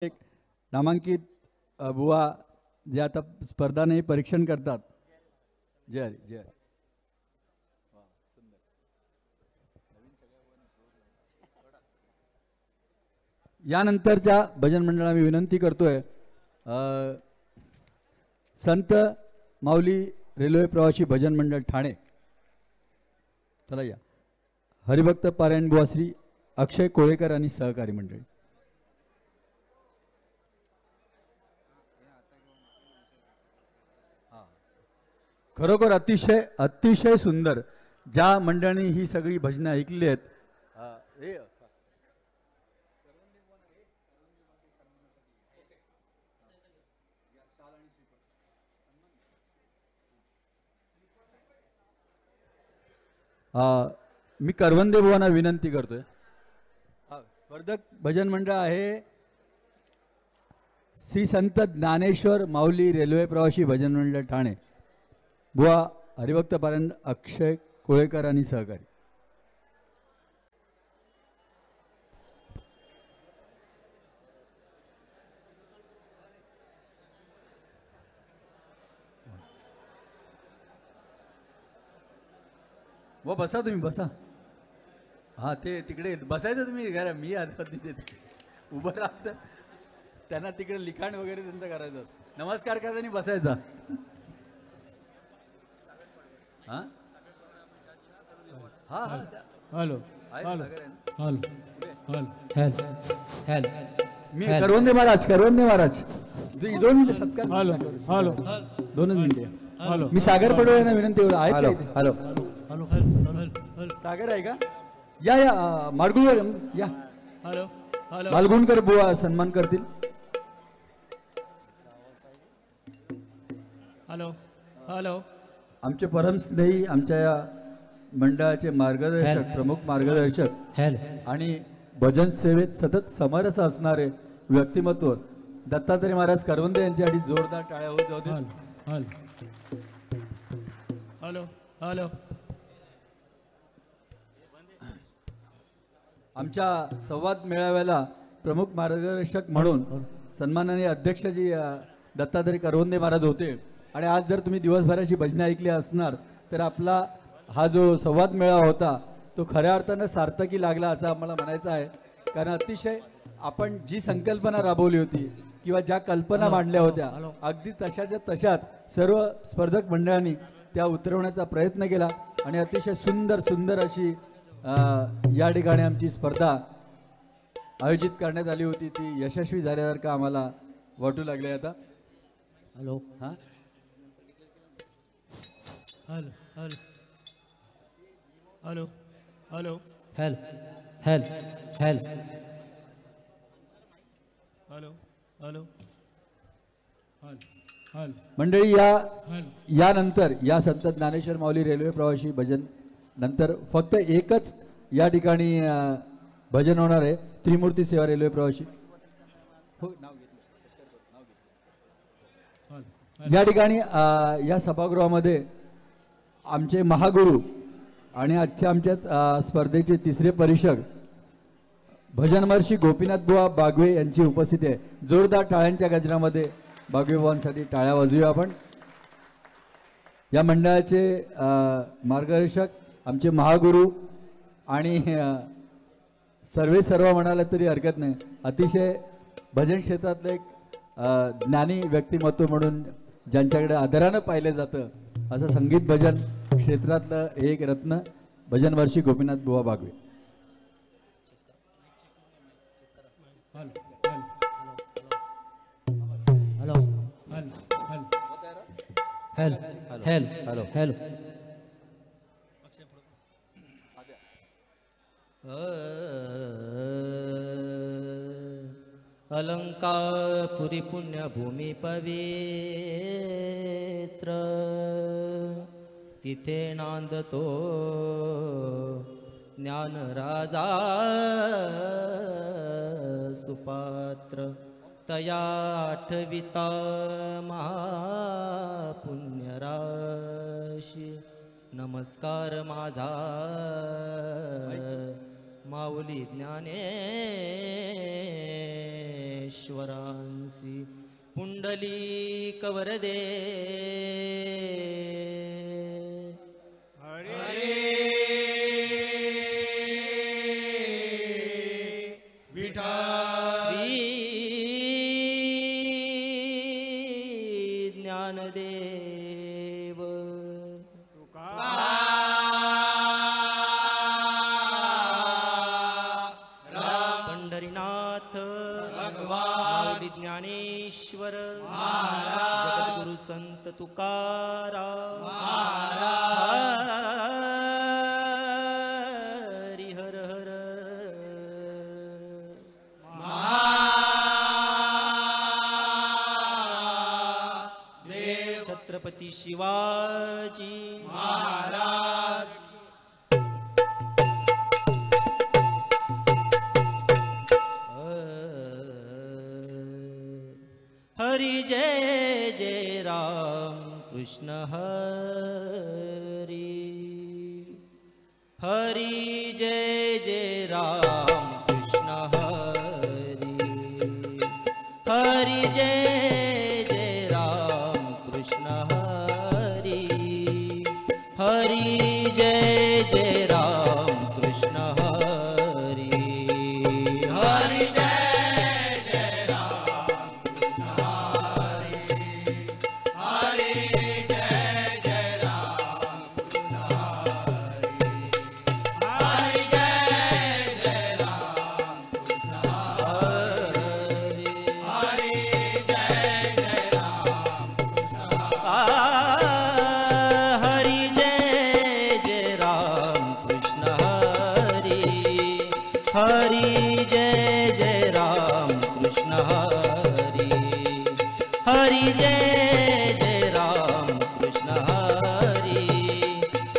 एक नामांकित बुवा जे आता स्पर्धा नाही परीक्षण करतात. जय हरी जय हरी. यानंतरच्या भजन मंडळाला मी विनंती करतोय, संत माऊली रेल्वे प्रवासी भजन मंडळ ठाणे, चला या. हरिभक्त पारायण बुवा श्री अक्षय कोळेकर आणि सहकारी मंडळी. खरोखर अतिशय अतिशय सुंदर ज्या मंडळाने ही सगळी भजनं ऐकली आहेत. मी करवंदे बुवांना विनंती करतोय. स्पर्धक भजन मंडळ आहे श्री संत ज्ञानेश्वर माऊली रेल्वे प्रवासी भजन मंडळ ठाणे. बुवा हरिभक्त पारायण अक्षय कोळेकर आणि सहकारी. व बसा तुम्ही बसा. हा ते तिकडे बसायचं तुम्ही घरा. मी उभं राहत त्यांना तिकडे लिखाण वगैरे त्यांचं करायचं. नमस्कार करायचा बसायचा. हा हा हॅलो हॅलो हॅलो हॅलो. मी करवंदे महाराज 2 मिनिटं सत्कार. हॅलो हॅलो 2 मिनिटे. हॅलो मी सागर पडवळे यांना विनंती करतो. आहेत हॅलो का? हॅलो सागर आहे का? या या माडगुळकर या. हॅलो हॅलो मालगुणकर बुवा सन्मान करतील. Hello hello. आमचे परम स्नेही आमच्या या मंडळाचे मार्गदर्शक, प्रमुख मार्गदर्शक आणि भजन सेवेत सतत समरस असणारे व्यक्तिमत्व दत्तात्रय महाराज करवंदे यांच्यासाठी जोरदार टाळ्या होत होते. Hello hello. आमच्या संवाद मेळाव्याला प्रमुख मार्गदर्शक म्हणून सन्माननीय अध्यक्षजी दत्तात्रय करवंदे महाराज होते. आणि आज जर तुम्ही दिवसभराची भजनं ऐकली असणार तर आपला हा जो संवाद मेळावा होता तो खऱ्या अर्थानं सार्थकी लागला असं आम्हाला म्हणायचं आहे. कारण अतिशय आपण जी संकल्पना राबवली होती किंवा ज्या कल्पना मांडल्या होत्या अगदी तशाच्या तशाच सर्व स्पर्धक मंडळांनी त्या उतरवण्याचा प्रयत्न केला आणि अतिशय सुंदर सुंदर अशी या ठिकाणी आमची स्पर्धा आयोजित करण्यात आली होती. ती यशस्वी झाल्यासारखं आम्हाला वाटू लागले. आता हॅलो हां hello hello hello hello hello hello hello hello hello. मंडळी यानंतर या संत ज्ञानेश्वर माऊली रेल्वे प्रवासी भजन नंतर फक्त एकच या ठिकाणी भजन होणार आहे. त्रिमूर्ती सेवा रेल्वे प्रवासी. हो नाव घेतलं. या ठिकाणी या सभागृहामध्ये आमचे महागुरु आणि आजच्या आमच्या स्पर्धेचे तिसरे परीक्षक भजन महर्षी गोपीनाथ बुवा बागवे यांची उपस्थिती आहे. जोरदार टाळ्यांच्या गजरामध्ये बागवे बुवांसाठी टाळ्या वाजवूया आपण. या मंडळाचे मार्गदर्शक आमचे महागुरु आणि सर्व म्हणाले तरी हरकत नाही, अतिशय भजन क्षेत्रातलं एक ज्ञानी व्यक्तिमत्व म्हणून ज्यांच्याकडे आदरानं पाहिलं जातं असं संगीत भजन क्षेत्रातलं एक रत्न भजन महर्षी गोपीनाथ बुवा Bagwe. Hello hello hello hello. Alankapuri पुण्यभूमी पवित्र तिथे नांदतो ज्ञान राजा सुपात्र. तया आठविता महापुण्यराशी. नमस्कार माझा माऊली ज्ञानेश्वरा. विघ्नेश्वरांसी पुंडलीक वरदे श्री ज्ञानदेव पंढरीनाथ माऊली ज्ञानेश्वर जगद्गुरु संत तुकाराम हरी हर हर छत्रपती शिवाजी हरी जय जय राम कृष्ण हरी हरी जय जय राम कृष्ण हरी हरी जय जय राम कृष्ण हरी हरी जय जय राम कृष्ण हरी हरी हरि जय जय राम कृष्ण हरि हरि जय जय राम कृष्ण हरि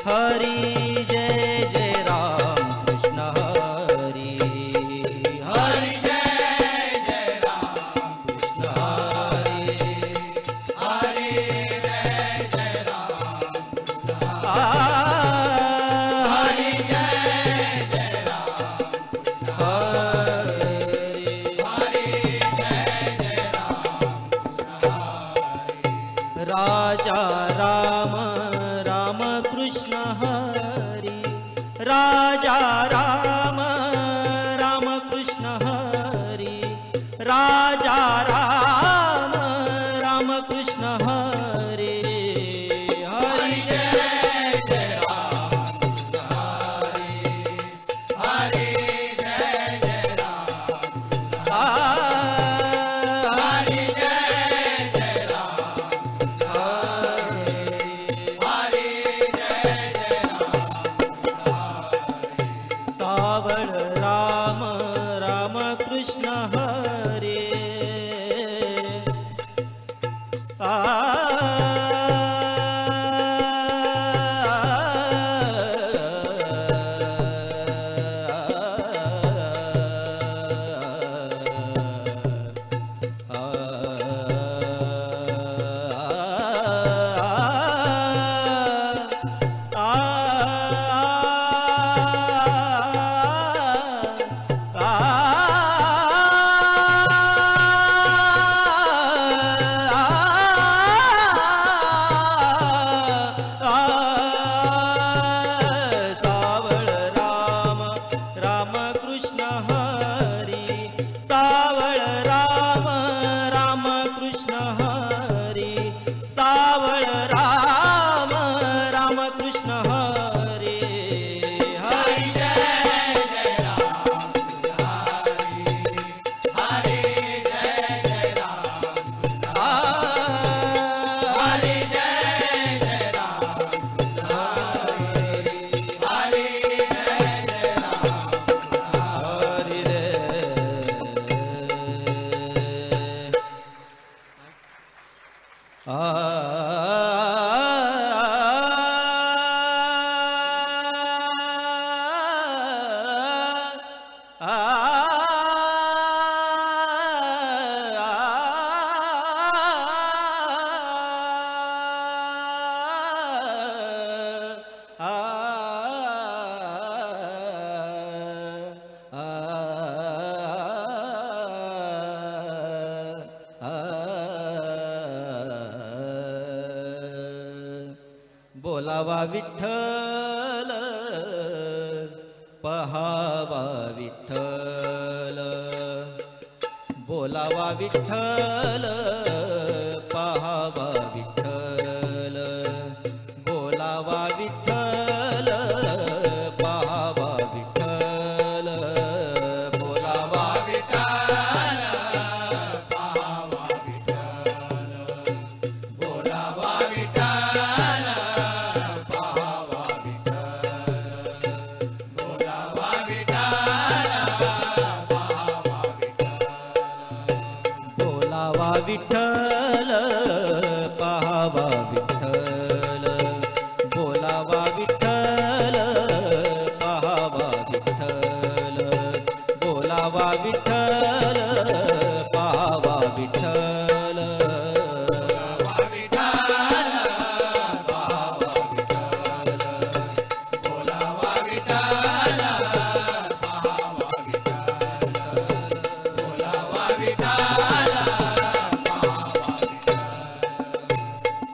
हरि जय जय राम कृष्ण हरि हरि जय जय राम कृष्ण हरि हरि जय जय राम राजा राम राम कृष्ण हरि राजा राम राम कृष्ण हरि राजा राम राम कृष्ण हरि हरि जय जय राम कृष्ण हरि हरि जय जय राम सावळ राम राम कृष्ण हरे बोलावा विठ्ठल पहावा विठ्ठल बोलावा विठ्ठल पहावा विठ्ठल बोलावा विठ्ठल पहावा विठ्ठल बोलावा विठ्ठल पहावा विठ्ठल बोलावा विठ्ठल पहावा विठ्ठल बोलावा विठ्ठल पहावा विठ्ठल बोलावा विठ्ठल पहावा विठ्ठल बोलावा विठ्ठल पहावा विठ्ठल बोलावा विठ्ठल पहावा विठ्ठल बोलावा विठ्ठल पहावा विठ्ठल बोलावा विठ्ठल पहावा विठ्ठल बोलावा विठ्ठल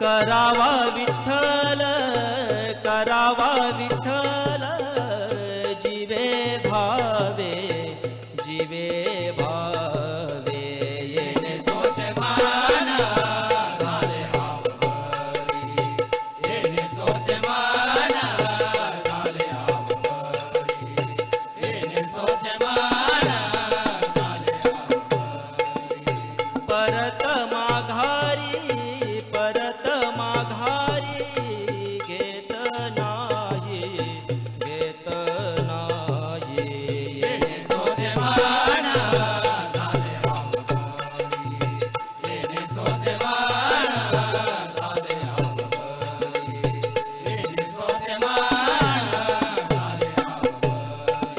करावा विठ्ठल करावा विठ्ठल जीवे भावे येणे सोचे मान झाले आवघरी येणे सोचे मान झाले आवघरी येणे सोचे मान झाले आवघरी परत माघारी घेत नाही येणे सोचे मान झाले आवघरी येणे सोचे मान झाले आवघरी येणे सोचे मान झाले आवघरी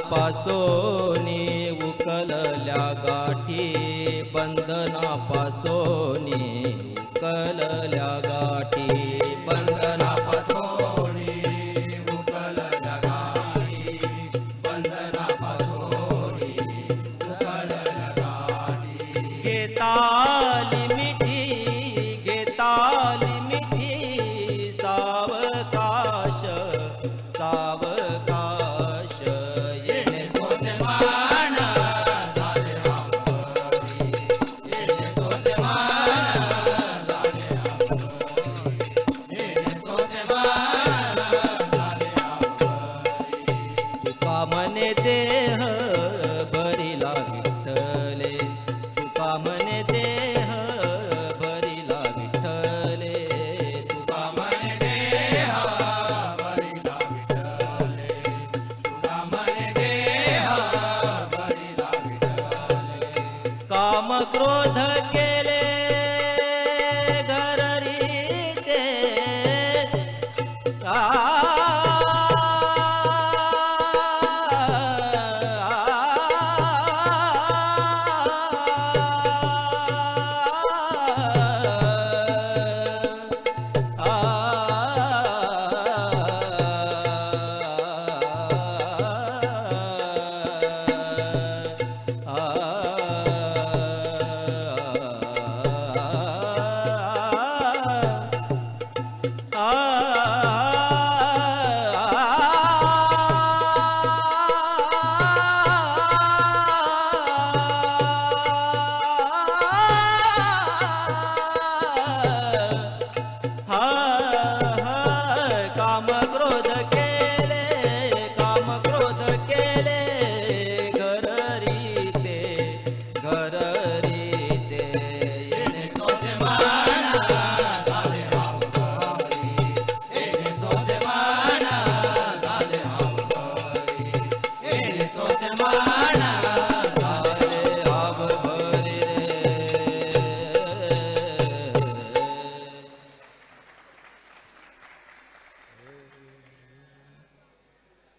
बंधनापासोनी उकलल्या गाठी बंधनापासोनी उकलल्या गाठी बंधनापासोनी उकलल्या गाठी बंधनापासोनी उकलल्या गाठी घेताली मिठी सावकाश येणे सोचे मान झाले आवघरी येणे सोचे मान झाले आवघरी येणे सोचे मान झाले आवघरी तुका मने देह भरिला विठ्ठले तुका मने देह भरिला विठ्ठले तुका मने देह भरिला विठ्ठले तुका मने देह भरिला विठ्ठले काम क्रोध केले घररीते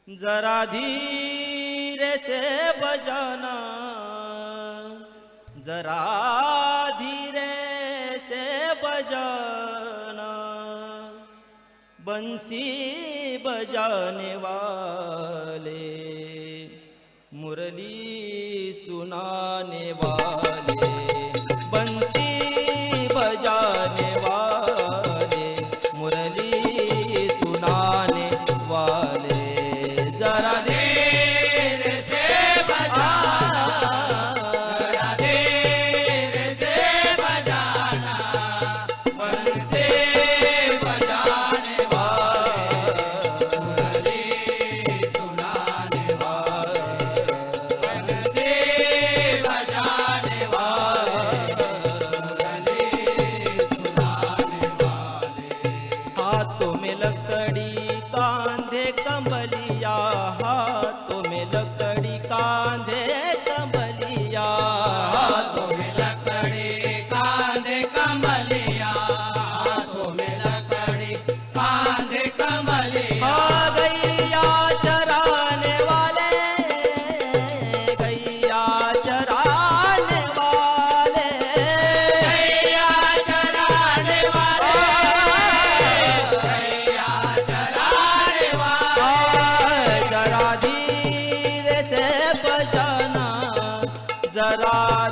जरा धीरे से बजाना, जरा धीरे से बजाना, बंसी बजाने वाले, मुरली सुनाने वाले, बंसी बजाने वाले,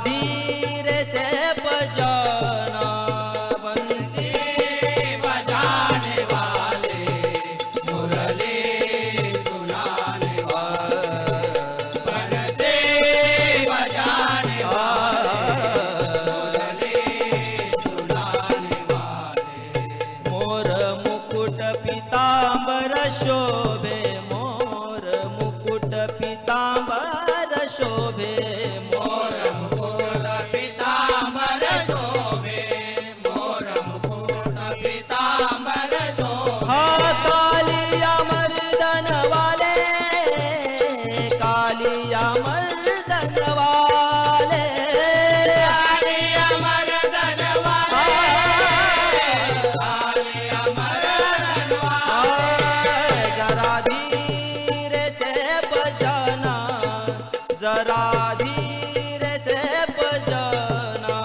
धीरे से बजाना बंसी बजाने वाले मुरली सुनाने वाले बंसी बजाने वाले मुरली सुनाने वाले मोर मुकुट पीतांबर शोभे मोर मुकुट पीतांबर शोभे मोर मुकुट पीतांबर शोभे मोर मुकुट पीतांबर शोभे हा कालिया मर्दन वाले कालिया मर्दन वाले कालिया मर्दन वाले कालिया मर्दन वाले जरा धीरे से बजाना जरा धीरे से बजाना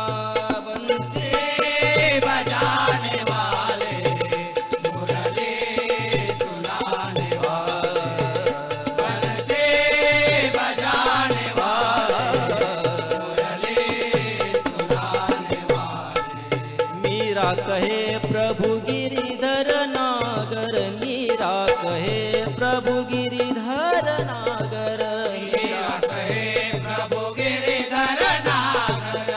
बंसी बजाने वाले मुरली सुनाने वाले बंसी बजाने वाले मुरली सुनाने वाले मीरा कहे प्रभु गिरिधर नागर मीरा कहे प्रभु गिरिधर नागर मीरा कहे प्रभु गिरिधर नागर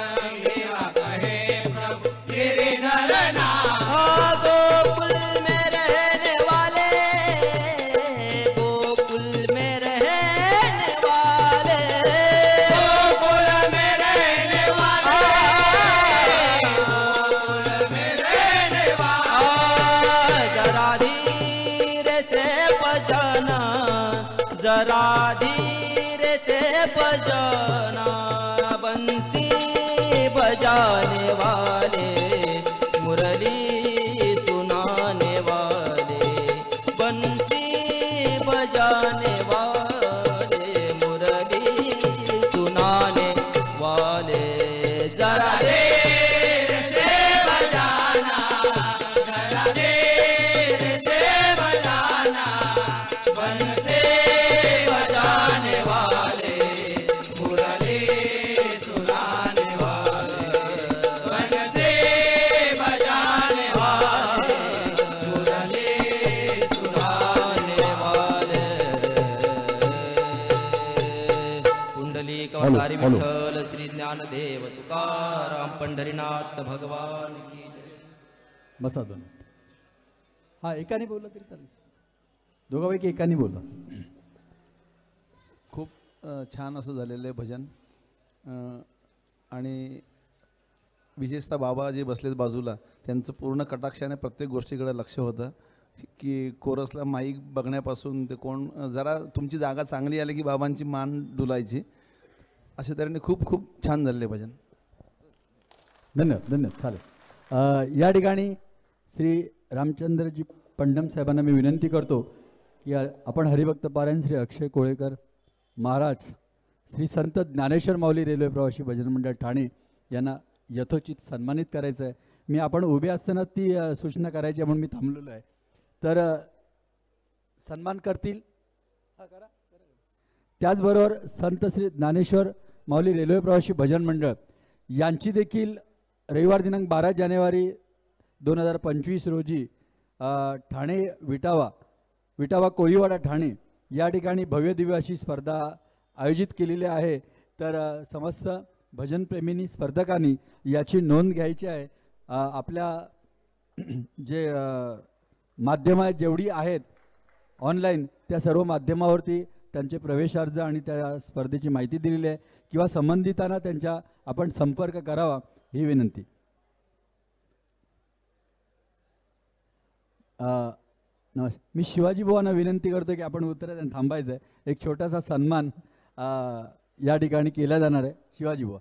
मीरा कहे प्रभु गिरिधर नागर गोकुल में रहने वाले गोकुल में रहने वाले गोकुल में रहने वाले गोकुल में रहने वाले जरा धीरे से बजाना जरा धीरे से बजाना बंसी बजाने वाले मुरली सुनाने वाले बंसी बजाने वाले मुरली सुनाने वाले जरा धीरे से बजाना जरा धीरे से बजाना बंसी बजाने वाले मुरली सुनाने वाले बंसी बजाने वाले मुरली सुनाने वाले कुंडलिक अवतारी विठ्ठल श्री ज्ञानदेव तुकाराम पंढरीनाथ भगवान की जय बसा दोन हा एकाने बोललं तरी चालेल दोघांपैकी एकाने बोला खूप छान असं झालेलं आहे भजन आणि विशेषतः बाबा जे बसलेत बाजूला त्यांचं पूर्ण कटाक्षाने प्रत्येक गोष्टीकडे लक्ष होतं की कोरसला माईक बघण्यापासून ते कोण जरा तुमची जागा चांगली आली की बाबांची मान डुलायची अशा तऱ्हेने खूप खूप छान झालेले भजन धन्यवाद धन्यवाद चालेल या ठिकाणी श्री रामचंद्रजी पंडम साहेबांना मी विनंती करतो की आपण हरिभक्त पारायण श्री अक्षय कोळेकर महाराज श्री संत ज्ञानेश्वर माऊली रेल्वे प्रवासी भजन मंडळ ठाणे यांना यथोचित सन्मानित करायचं आहे मी आपण उभे असताना ती सूचना करायची म्हणून मी थांबलेलो आहे तर सन्मान करतील त्याचबरोबर संत श्री ज्ञानेश्वर माऊली रेल्वे प्रवासी भजन मंडळ यांची देखील रविवार दिनांक 12 जानेवारी 2025 रोजी ठाणे विटावा कोळीवाडा ठाणे या ठिकाणी भव्य दिव्य अशी स्पर्धा आयोजित केलेली आहे तर समस्त भजनप्रेमींनी स्पर्धकांनी याची नोंद घ्यायची आहे आपल्या जे माध्यमं जेवढी आहेत ऑनलाईन त्या सर्व माध्यमावरती त्यांचे प्रवेशार्ज आणि त्या स्पर्धेची माहिती दिलेली आहे किंवा संबंधितांना त्यांच्या आपण संपर्क करावा ही विनंती मी शिवाजी बुवांना विनंती करतो की आपण उत्तरात थांबायचं आहे एक छोटासा सन्मान या ठिकाणी केला जाणार आहे शिवाजी बुवा